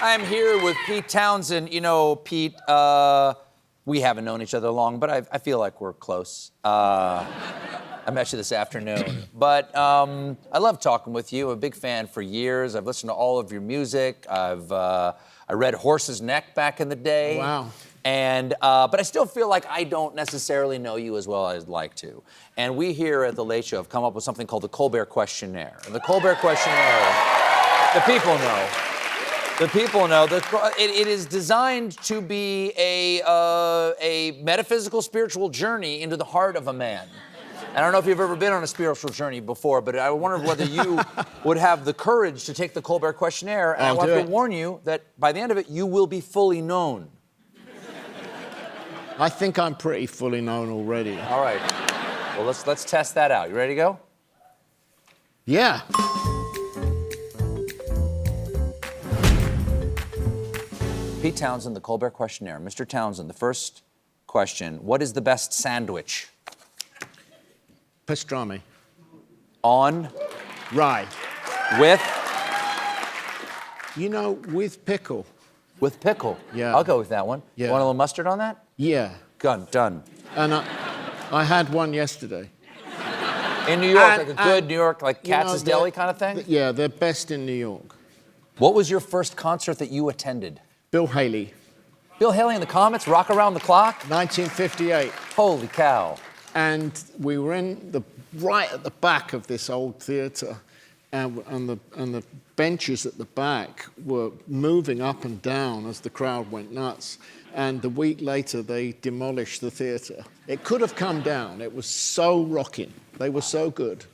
I'm here with Pete Townshend. You know, Pete, we haven't known each other long, but I feel like we're close. I met you this afternoon. But I love talking with you. I'm a big fan for years. I've listened to all of your music. I read Horse's Neck back in the day. Wow. And, but I still feel like I don't necessarily know you as well as I'd like to. And we here at The Late Show have come up with something called the Colbert Questionnaire. And the Colbert Questionnaire, the people know. The people know that it is designed to be a metaphysical, spiritual journey into the heart of a man. And I don't know if you've ever been on a spiritual journey before, but I wonder whether you would have the courage to take the Colbert Questionnaire. And I want to warn you that by the end of it, you will be fully known. I think I'm pretty fully known already. All right. Well, let's test that out. You ready to go? Yeah. Pete Townshend, the Colbert Questionnaire. Mr. Townshend, the first question. What is the best sandwich? Pastrami. On? Rye. With? You know, with pickle. With pickle? Yeah. I'll go with that one. Yeah. You want a little mustard on that? Yeah. Done. And I had one yesterday. In New York, like a good New York, like Katz's Deli kind of thing? Yeah, they're best in New York. What was your first concert that you attended? Bill Haley. Bill Haley and the Comets, Rock Around the Clock? 1958. Holy cow. And we were right at the back of this old theater, and the benches at the back were moving up and down as the crowd went nuts. And a week later, they demolished the theater. It could have come down. It was so rocking. They were so good.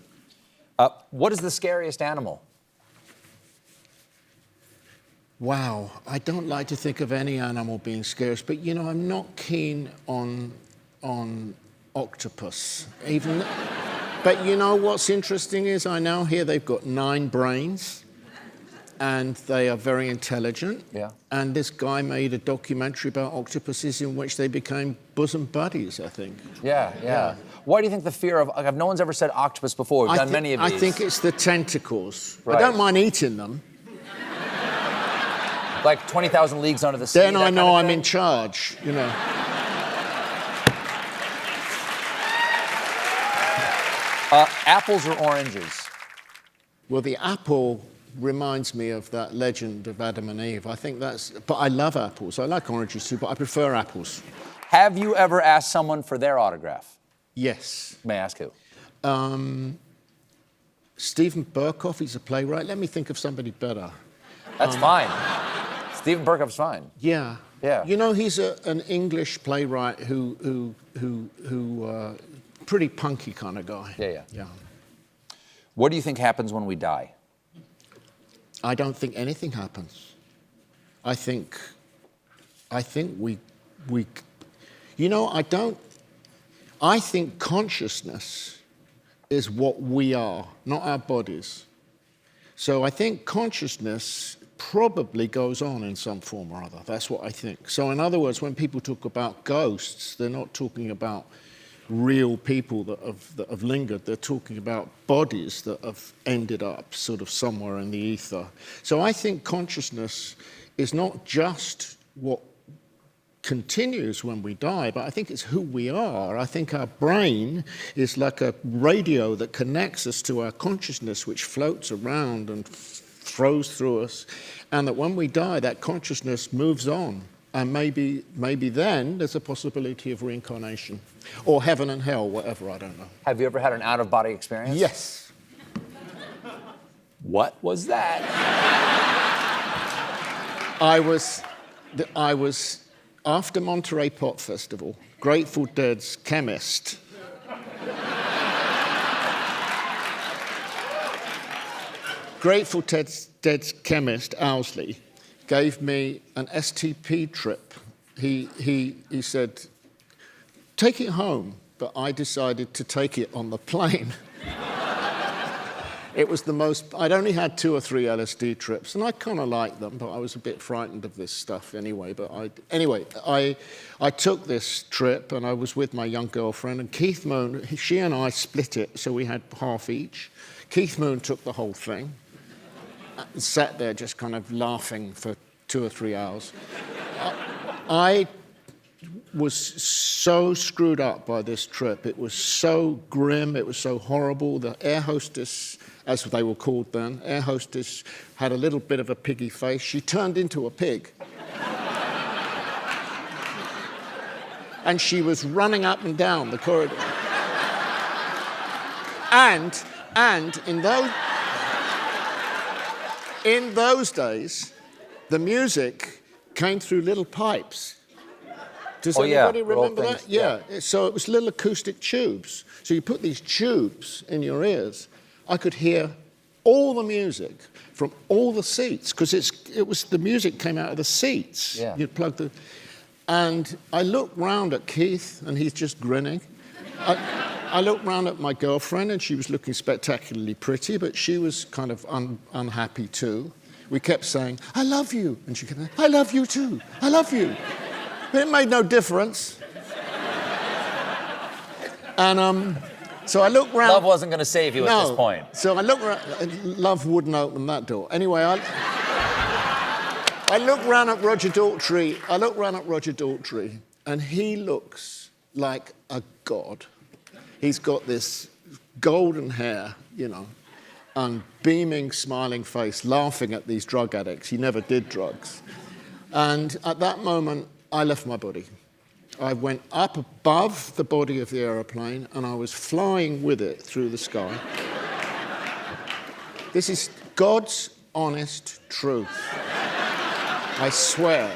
What is the scariest animal? Wow, I don't like to think of any animal being scary, but you know, I'm not keen on octopus. But you know what's interesting is I now hear they've got 9 brains, and they are very intelligent. Yeah. And this guy made a documentary about octopuses in which they became bosom buddies, I think. Yeah. Why do you think the fear of, like, no one's ever said octopus before? We've done many of these. I think it's the tentacles. Right. I don't mind eating them. Like 20,000 Leagues Under the Sea. Then I know I'm in charge, you know. Apples or oranges? Well, the apple reminds me of that legend of Adam and Eve. I think that's, but I love apples. I like oranges too, but I prefer apples. Have you ever asked someone for their autograph? Yes. May I ask who? Stephen Berkoff, he's a playwright. Let me think of somebody better. That's fine. Stephen Berkoff's fine. Yeah. Yeah. You know, he's an English playwright who pretty punky kind of guy. Yeah. What do you think happens when we die? I don't think anything happens. I think we, you know, I think consciousness is what we are, not our bodies. So I think consciousness probably goes on in some form or other. That's what I think. So in other words, when people talk about ghosts, they're not talking about real people that have lingered. They're talking about bodies that have ended up sort of somewhere in the ether. So I think consciousness is not just what continues when we die, but I think it's who we are. I think our brain is like a radio that connects us to our consciousness, which floats around and throws through us, and that when we die, that consciousness moves on. And maybe then there's a possibility of reincarnation. Or heaven and hell, whatever, I don't know. Have you ever had an out-of-body experience? Yes. What was that? I was after Monterey Pop Festival, Grateful Dead's chemist. Grateful Dead's chemist, Owsley, gave me an STP trip. He said, take it home, but I decided to take it on the plane. It was the most, I'd only had 2 or 3 LSD trips, and I kind of liked them, but I was a bit frightened of this stuff anyway. But I took this trip, and I was with my young girlfriend, and Keith Moon, she and I split it, so we had half each. Keith Moon took the whole thing, and sat there just kind of laughing for 2 or 3 hours. I was so screwed up by this trip. It was so grim, it was so horrible. The air hostess, as they were called then, air hostess had a little bit of a piggy face. She turned into a pig. And she was running up and down the corridor. And in those days, the music came through little pipes. Does anybody remember that? Yeah. So it was little acoustic tubes. So you put these tubes in your ears. I could hear all the music from all the seats because the music came out of the seats. Yeah. You'd plug the. And I looked round at Keith, and he's just grinning. I looked round at my girlfriend, and she was looking spectacularly pretty, but she was kind of unhappy too. We kept saying, "I love you," and she kept saying, "I love you too. I love you." It made no difference. And so I looked round. Love wasn't going to save you at this point. So I looked round. Love wouldn't open that door. Anyway, I looked round at Roger Daltrey. And he looks like a god. He's got this golden hair, and beaming, smiling face, laughing at these drug addicts. He never did drugs. And at that moment, I left my body. I went up above the body of the aeroplane, and I was flying with it through the sky. This is God's honest truth. I swear.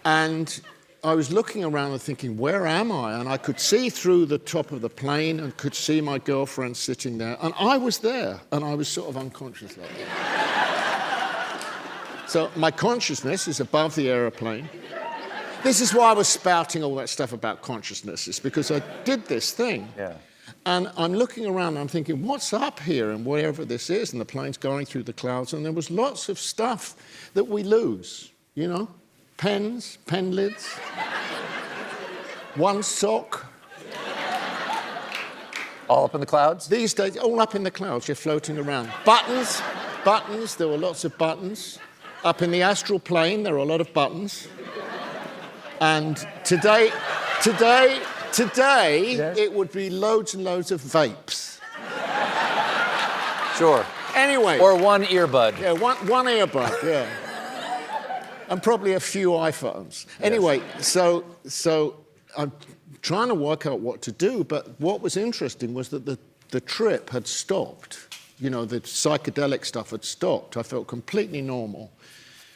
And I was looking around and thinking, where am I? And I could see through the top of the plane and could see my girlfriend sitting there. And I was there, and I was sort of unconscious like that. So my consciousness is above the aeroplane. This is why I was spouting all that stuff about consciousness. It's because I did this thing. Yeah. And I'm looking around and I'm thinking, what's up here and wherever this is? And the plane's going through the clouds. And there was lots of stuff that we lose, Pens, pen lids, one sock. All up in the clouds? These days, all up in the clouds, you're floating around. Buttons, there were lots of buttons. Up in the astral plane, there are a lot of buttons. And today, yes, it would be loads and loads of vapes. Sure. Anyway. Or one earbud. Yeah, one earbud, yeah. And probably a few iPhones. Anyway, so I'm trying to work out what to do, but what was interesting was that the trip had stopped. The psychedelic stuff had stopped. I felt completely normal.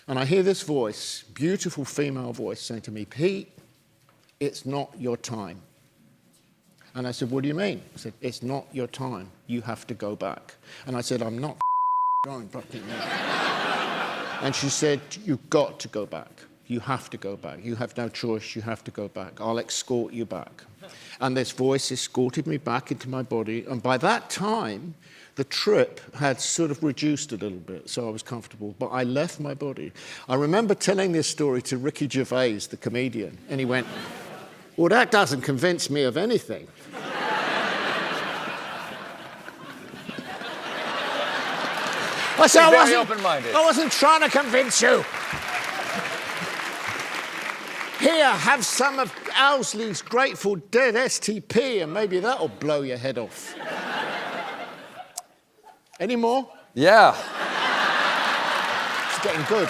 And I hear this voice, beautiful female voice, saying to me, "Pete, it's not your time." And I said, "What do you mean?" I said, "It's not your time. You have to go back." And I said, "I'm not going back." And she said, "You've got to go back. You have to go back. You have no choice. You have to go back. I'll escort you back." And this voice escorted me back into my body. And by that time, the trip had sort of reduced a little bit, so I was comfortable. But I left my body. I remember telling this story to Ricky Gervais, the comedian. And he went, "Well, that doesn't convince me of anything." I said, very open-minded. I wasn't trying to convince you. Here, have some of Owsley's Grateful Dead STP, and maybe that'll blow your head off. Any more? Yeah. It's getting good.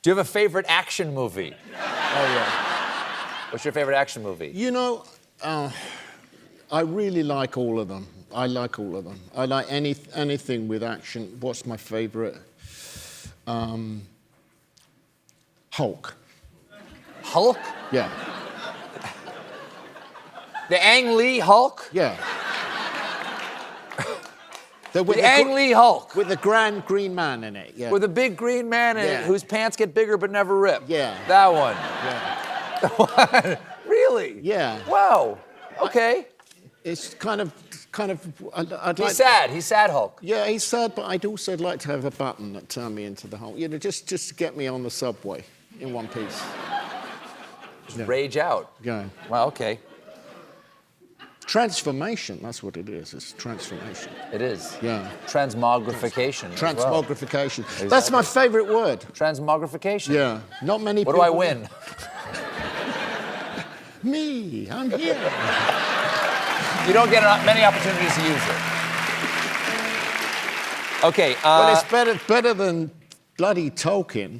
Do you have a favorite action movie? Oh, yeah. What's your favorite action movie? I really like all of them. I like anything with action. What's my favorite? Hulk. Hulk? Yeah. The Ang Lee Hulk? Yeah. The Ang Lee Hulk. With the grand green man in it, yeah. With a big green man in it whose pants get bigger but never rip. Yeah. That one. Yeah. What? Really? Yeah. Wow. Okay. It's kind of. I'd He's sad. He's sad Hulk. Yeah, he's sad, but I'd also like to have a button that turned me into the Hulk. Just to get me on the subway in one piece. Just rage out. Yeah. Wow. Okay. Transformation, that's what it is. It's transformation. It is. Yeah. Transmogrification. as well. Transmogrification. That's my favorite word. Transmogrification. Yeah. Not many What people. do I win? Me, I'm here. You don't get many opportunities to use it. Okay. Well, it's better than bloody Tolkien.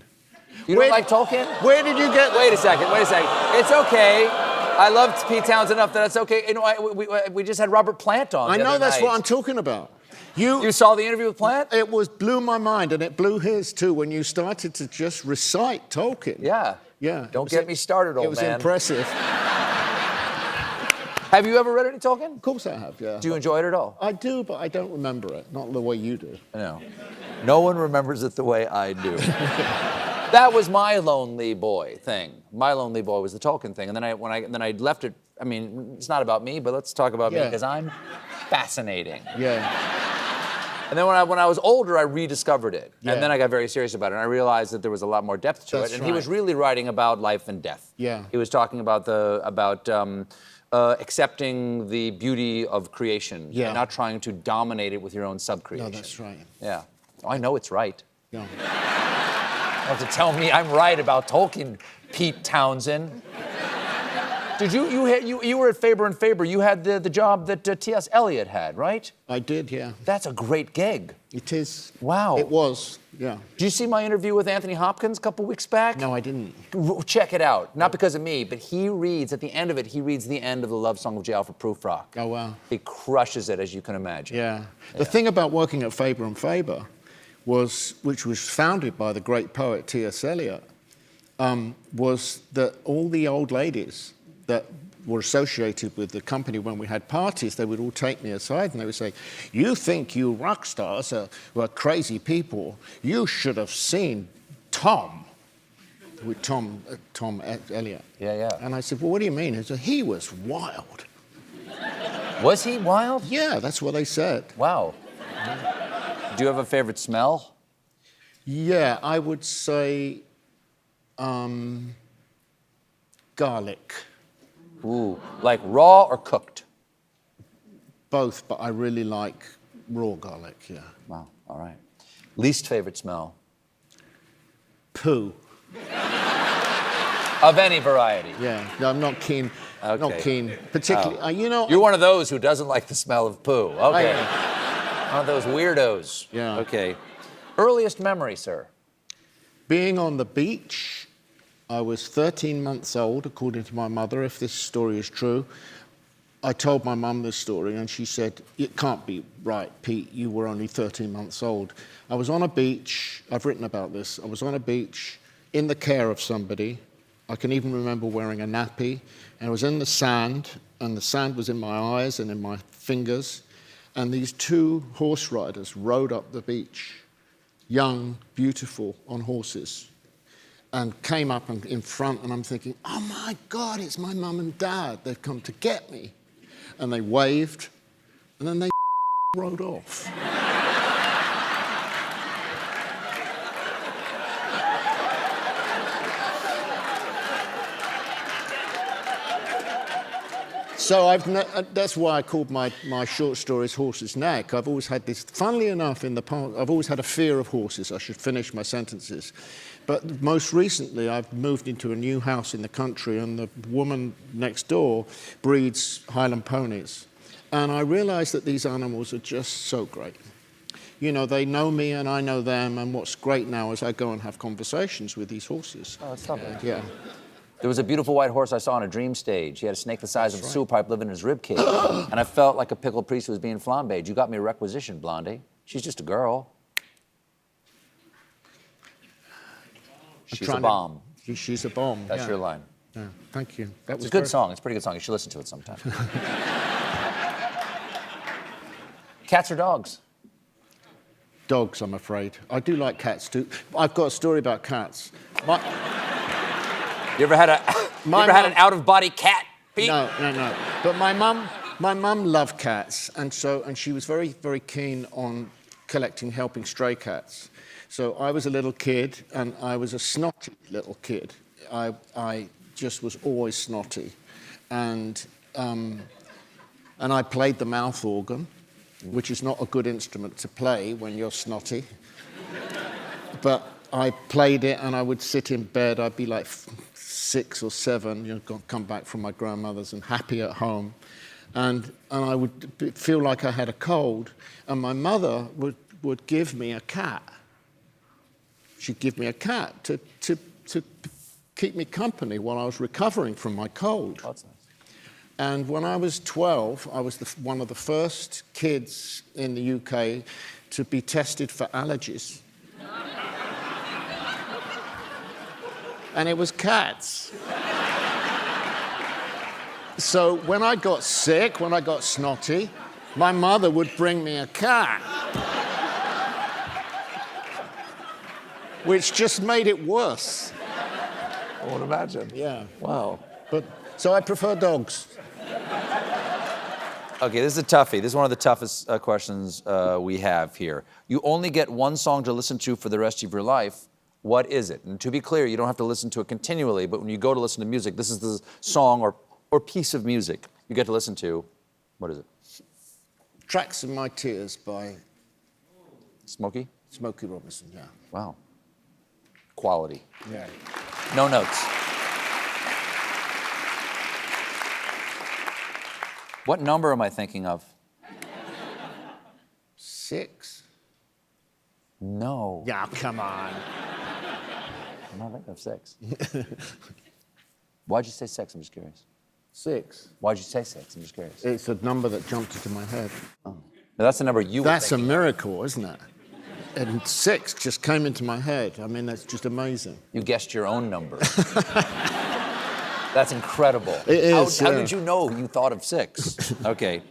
You don't like Tolkien? Where did you get... Wait a second. It's okay. I loved Pete Townsend enough that it's okay. You know, we just had Robert Plant on. I the know other that's night. what I'm talking about. You saw the interview with Plant? It blew my mind, and it blew his too when you started to just recite Tolkien. Yeah. Yeah. Don't get me started, old man. It was impressive. Have you ever read any Tolkien? Of course I have, yeah. Do you enjoy it at all? I do, but I don't remember it. Not the way you do. No. No one remembers it the way I do. That was my Lonely Boy thing. My Lonely Boy was the Tolkien thing. And then I left it. I mean, it's not about me, but let's talk about me because I'm fascinating. Yeah. And then when I was older, I rediscovered it. Yeah. And then I got very serious about it. And I realized that there was a lot more depth to That's it. And he was really writing about life and death. Yeah. He was talking about accepting the beauty of creation. Yeah. And not trying to dominate it with your own sub-creation. No, that's right. Yeah. Oh, I know it's right. Yeah. You don't have to tell me I'm right about Tolkien, Pete Townsend. Did you were at Faber and Faber. You had the job that T.S. Eliot had, right? I did, yeah. That's a great gig. It is. Wow. It was, yeah. Did you see my interview with Anthony Hopkins a couple weeks back? No, I didn't. Check it out. Not because of me, but he reads, at the end of it, he reads the end of the love song of J. Alfred Prufrock. Oh, wow. He crushes it, as you can imagine. Yeah. The thing about working at Faber and Faber which was founded by the great poet T.S. Eliot, was that all the old ladies that were associated with the company when we had parties, they would all take me aside and they would say, "You think you rock stars were crazy people. You should have seen Tom," with Tom Eliot. Yeah, yeah. And I said, "Well, what do you mean?" He said, "He was wild." Was he wild? Yeah, that's what they said. Wow. Do you have a favorite smell? Yeah, I would say garlic. Ooh, like raw or cooked? Both, but I really like raw garlic, yeah. Wow, all right. Least favorite smell? Poo. Of any variety? Yeah, no, I'm not keen. Okay. Not keen, particularly, you know... You're one of those who doesn't like the smell of poo. Okay. I, One of those weirdos. Yeah. Okay. Earliest memory, sir? being on the beach, I was 13 months old, according to my mother, if this story is true. I told my mum this story, and she said, "It can't be right, Pete, you were only 13 months old." I was on a beach, I've written about this, I was on a beach in the care of somebody. I can even remember wearing a nappy, and I was in the sand, and the sand was in my eyes and in my fingers, and these two horse riders rode up the beach, young, beautiful, on horses, and came up in front, and I'm thinking, oh my God, it's my mum and dad, they've come to get me. And they waved, and then they rode off. So that's why I called my short stories Horse's Neck. I've always had this, funnily enough, in the past, I've always had a fear of horses. I should finish my sentences. But most recently, I've moved into a new house in the country, and the woman next door breeds Highland ponies. And I realized that these animals are just so great. You know, they know me and I know them, and what's great now is I go and have conversations with these horses. Oh, that's lovely. Yeah. There was a beautiful white horse I saw on a dream stage. He had a snake the size of a sewer pipe living in his rib cage. And I felt like a pickled priest who was being flambéed. You got me a requisition, Blondie. She's just a girl. She's a bomb. She's a bomb. That's your line. Yeah, thank you. That was It's a good song. It's a pretty good song. You should listen to it sometime. Cats or dogs? Dogs, I'm afraid. I do like cats too. I've got a story about cats. You ever had an out-of-body cat, Pete? No. But my mum loved cats, and she was very, very keen on helping stray cats. So I was a little kid, and I was a snotty little kid. I just was always snotty, and And I played the mouth organ, which is not a good instrument to play when you're snotty. But I played it, and I would sit in bed. I'd be like 6 or 7, come back from my grandmother's and happy at home. And I would feel like I had a cold, and my mother would give me a cat. She'd give me a cat to keep me company while I was recovering from my cold. That's nice. And when I was 12, I was one of the first kids in the UK to be tested for allergies. And it was cats. So when I got sick, when I got snotty, my mother would bring me a cat. Which just made it worse. I won't imagine. Yeah. Wow. So I prefer dogs. Okay, this is a toughie. This is one of the toughest questions we have here. You only get one song to listen to for the rest of your life. What is it? And to be clear, you don't have to listen to it continually, but when you go to listen to music, this is the song or piece of music you get to listen to. What is it? Tracks of My Tears by Smokey? Smokey Robinson, yeah. Wow. Quality. Yeah. No notes. What number am I thinking of? 6? No. Yeah, come on. I'm not thinking of 6. Why'd you say 6? I'm just curious. 6. Why'd you say 6? I'm just curious. It's a number that jumped into my head. Oh. Now, that's the number you were That's a thinking. miracle, isn't it? And 6 just came into my head. I mean, that's just amazing. You guessed your own number. That's incredible. It is, How yeah. did you know you thought of 6? Okay.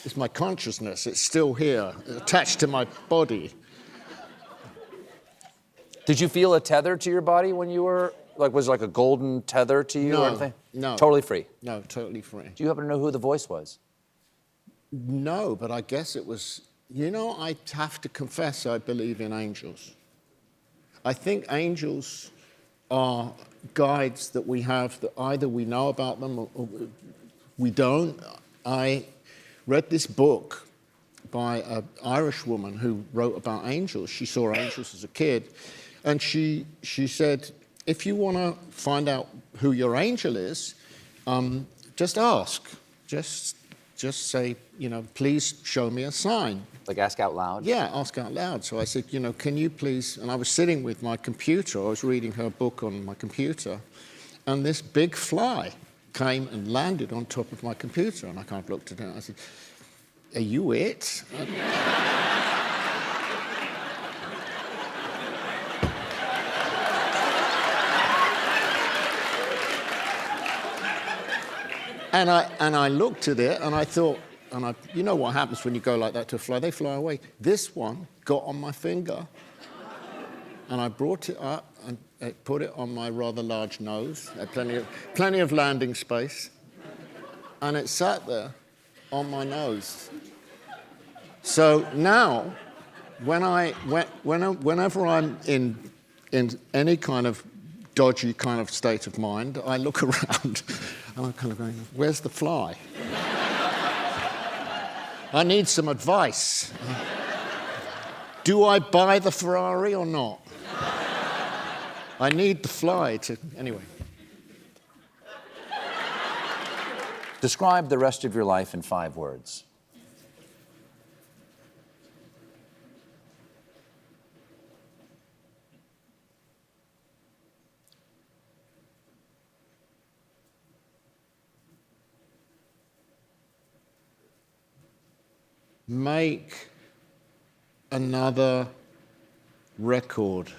It's my consciousness. It's still here, attached to my body. Did you feel a tether to your body when you were, was it like a golden tether to you No, or anything? no. Totally free? No, totally free. Do you happen to know who the voice was? No, but I guess it was, I have to confess I believe in angels. I think angels are guides that we have that either we know about them or we don't. I read this book by an Irish woman who wrote about angels. She saw angels as a kid, and she said, if you want to find out who your angel is, just ask. Just say, please show me a sign. Like ask out loud? Yeah, ask out loud. So I said, can you please, and I was sitting with my computer, I was reading her book on my computer, and this big fly came and landed on top of my computer, and I kind of looked at it, and I said, are you it? And I looked at it, and I thought, you know what happens when you go like that to a fly? They fly away. This one got on my finger, and I brought it up and I put it on my rather large nose. I had plenty of landing space, and it sat there on my nose. So now, whenever I'm in any kind of dodgy kind of state of mind, I look around and I'm kind of going, where's the fly? I need some advice. Do I buy the Ferrari or not? I need the fly to... Anyway. Describe the rest of your life in 5 words. Make another record,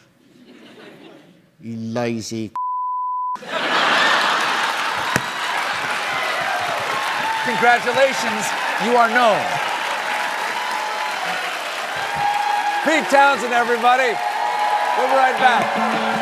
you lazy... Congratulations, you are known. Pete Townshend, everybody. We'll be right back.